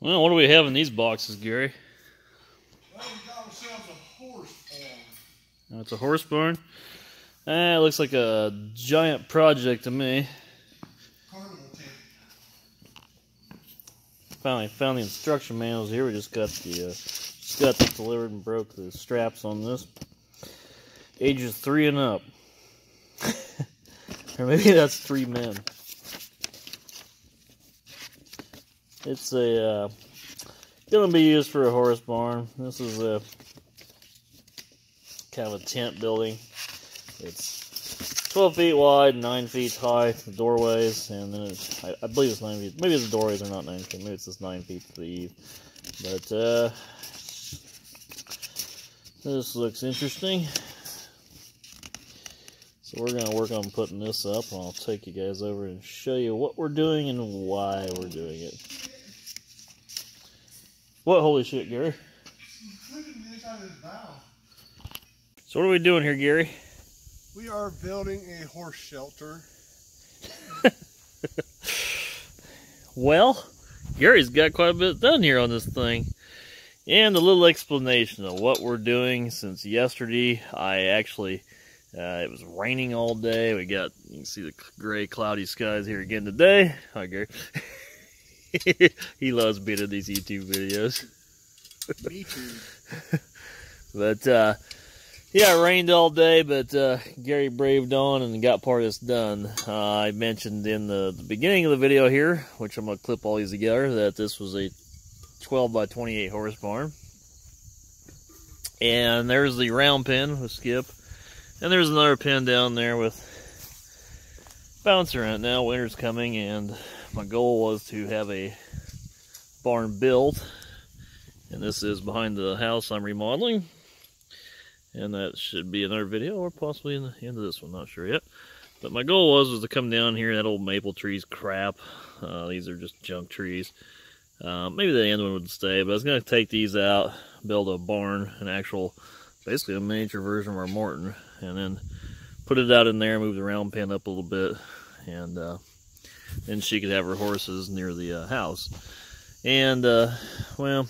Well, what do we have in these boxes, Gary? Well, we got ourselves a horse barn. Oh, it's a horse barn? It looks like a giant project to me. Carnival tent. Finally found the instruction manuals here. We just got this delivered and broke the straps on this. Ages 3 and up. Or maybe that's 3 men. It's gonna be used for a horse barn. This is a kind of a tent building. It's 12 feet wide, 9 feet high, the doorways, and then I believe it's 9 feet. Maybe the doorways are not 9 feet. Maybe it's just 9 feet to the eave. But this looks interesting. So we're going to work on putting this up, and I'll take you guys over and show you what we're doing and why we're doing it. What? Holy shit, Gary. So what are we doing here, Gary? We are building a horse shelter. Well, Gary's got quite a bit done here on this thing. And a little explanation of what we're doing. Since yesterday, it was raining all day. You can see the gray, cloudy skies here again today. Hi, Gary. He loves being in these YouTube videos. Me too. But, yeah, it rained all day, but Gary braved on and got part of this done. I mentioned in the beginning of the video here, which I'm going to clip all these together, that this was a 12 by 28 horse barn. And there's the round pen with Skip. And there's another pen down there with bouncer in it. Now winter's coming, and my goal was to have a barn built. And this is behind the house I'm remodeling. And that should be another video, or possibly in the end of this one, not sure yet. But my goal was to come down here. That old maple tree's crap. These are just junk trees. Maybe the end one would stay, but I was going to take these out, build a barn, basically a miniature version of our Morton, and then put it out in there, move the round pen up a little bit, and then she could have her horses near the house. And, well,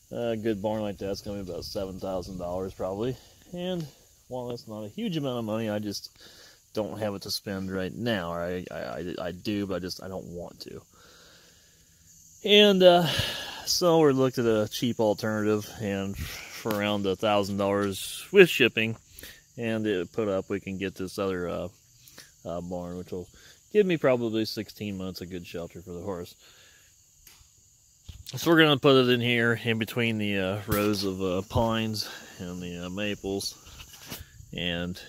a good barn like that's going to be about $7,000 probably. And while that's not a huge amount of money, I just don't have it to spend right now. Or I do, but I don't want to. And so we looked at a cheap alternative, and for around $1,000 with shipping, and it put up, we can get this other barn, which will give me probably 16 months of good shelter for the horse. So we're going to put it in here in between the rows of pines and the maples. And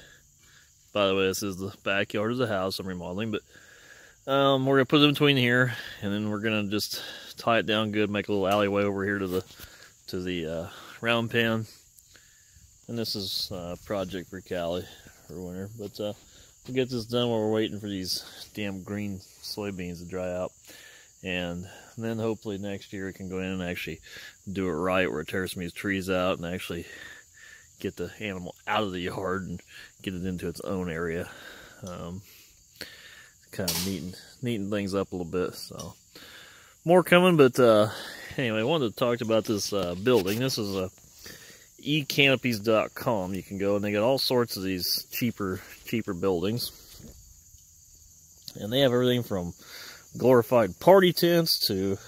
by the way, this is the backyard of the house I'm remodeling, but we're going to put it in between here, and then we're going to just tie it down good, make a little alleyway over here to the round pen. And this is a project for Callie for winter, but we'll get this done while we're waiting for these damn green soybeans to dry out. And then hopefully next year we can go in and actually do it right, where it tears some of these trees out and actually get the animal out of the yard and get it into its own area. Kind of neaten things up a little bit. So more coming, but anyway, I wanted to talk about this building. This is E-canopies.com. You can go, and they got all sorts of these cheaper buildings, and they have everything from glorified party tents to,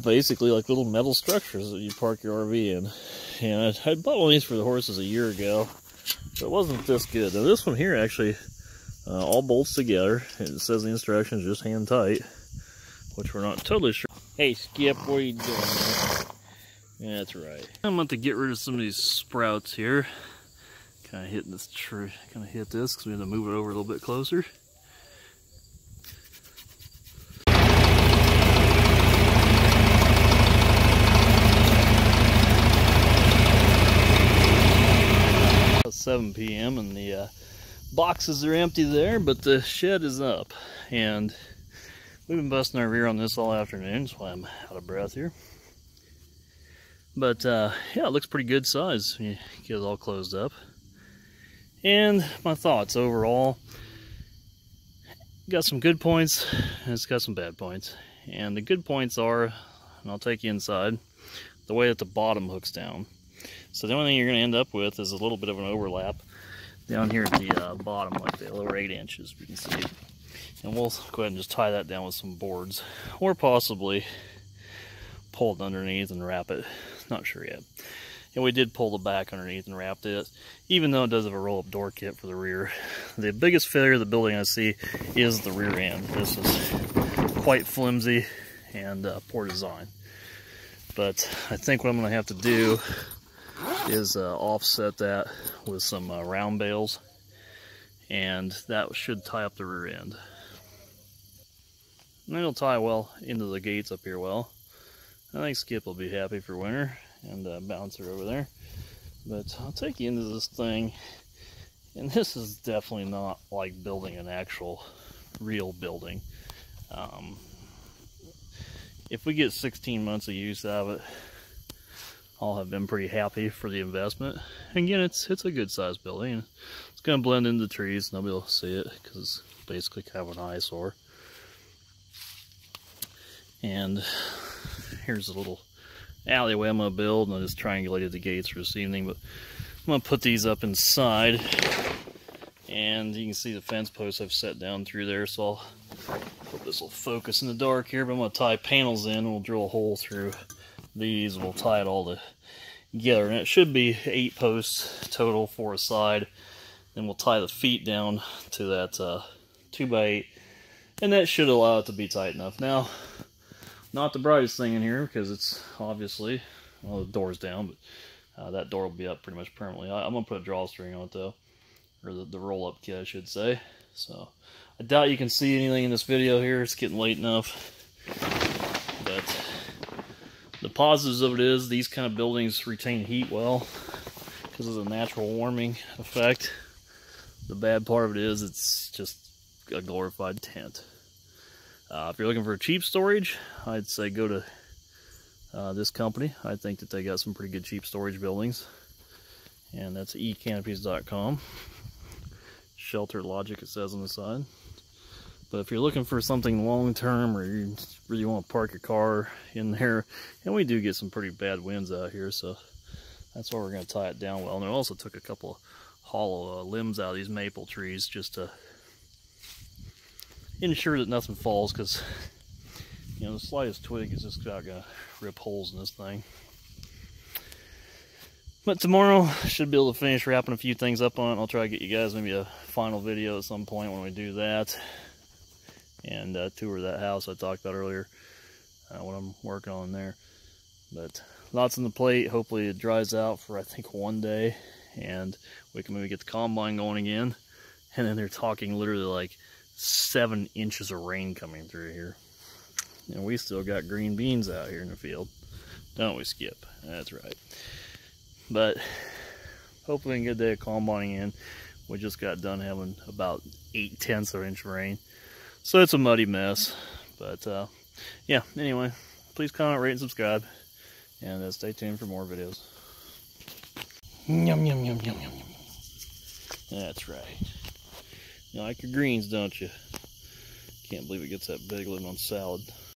basically like little metal structures that you park your RV in. And I bought one of these for the horses a year ago, but it wasn't this good. Now this one here actually all bolts together. It says the instructions just hand tight, which we're not totally sure. Hey Skip, what are you doing, man? Yeah, that's right. I'm about to get rid of some of these sprouts here. Kind of hitting this tree. Kind of hit this because we had to move it over a little bit closer. It's 7 p.m. and the boxes are empty there, but the shed is up. And we've been busting our rear on this all afternoon. That's why I'm out of breath here. But yeah, it looks pretty good size when you get it all closed up. And my thoughts overall, got some good points and it's got some bad points. And the good points are, and I'll take you inside, the way that the bottom hooks down. So the only thing you're going to end up with is a little bit of an overlap down here at the bottom, like the lower 8 inches, you can see. And we'll go ahead and just tie that down with some boards, or possibly pull it underneath and wrap it. Not sure yet. And we did pull the back underneath and wrapped it, even though it does have a roll-up door kit for the rear. The biggest failure of the building I see is the rear end. This is quite flimsy and poor design. But I think what I'm going to have to do is offset that with some round bales, and that should tie up the rear end. And it'll tie well into the gates up here well. I think Skip will be happy for winter, and bounce her over there. But I'll take you into this thing, and this is definitely not like building an actual real building. If we get 16 months of use out of it, I'll have been pretty happy for the investment. Again, it's a good sized building. It's going to blend into the trees. Nobody will see it because it's basically kind of an eyesore. And here's a little alleyway I'm going to build, and I just triangulated the gates for this evening. But I'm going to put these up inside, and you can see the fence posts I've set down through there. So I'll hope this will focus in the dark here. But I'm going to tie panels in, and we'll drill a hole through these, and we'll tie it all together. And it should be 8 posts total for a side. Then we'll tie the feet down to that 2x8, and that should allow it to be tight enough. Not the brightest thing in here, because it's obviously, well, the door's down, but that door will be up pretty much permanently. I'm going to put a drawstring on it though, or the roll-up kit I should say. So I doubt you can see anything in this video here. It's getting late enough. But the positives of it is these kind of buildings retain heat well because of the natural warming effect. The bad part of it is it's just a glorified tent. If you're looking for cheap storage, I'd say go to this company. I think that they got some pretty good cheap storage buildings. And that's E-canopies.com. Shelter Logic, it says on the side. But if you're looking for something long-term, or you really want to park your car in there, and we do get some pretty bad winds out here, so that's why we're going to tie it down well. And I also took a couple of hollow limbs out of these maple trees just to ensure that nothing falls, because you know the slightest twig is just about gonna rip holes in this thing. But tomorrow I should be able to finish wrapping a few things up on it. I'll try to get you guys maybe a final video at some point when we do that, and tour that house I talked about earlier, what I'm working on there. But lots on the plate. Hopefully it dries out for I think 1 day, and we can maybe get the combine going again. And then they're talking literally like 7 inches of rain coming through here. And we still got green beans out here in the field. Don't we, Skip? That's right. But hopefully a good day of combining in. We just got done having about 0.8 of an inch of rain. So it's a muddy mess. But yeah, anyway, please comment, rate, and subscribe. And stay tuned for more videos. Yum, yum, yum, yum, yum, yum. That's right. You like your greens, don't you? Can't believe it gets that big living on salad.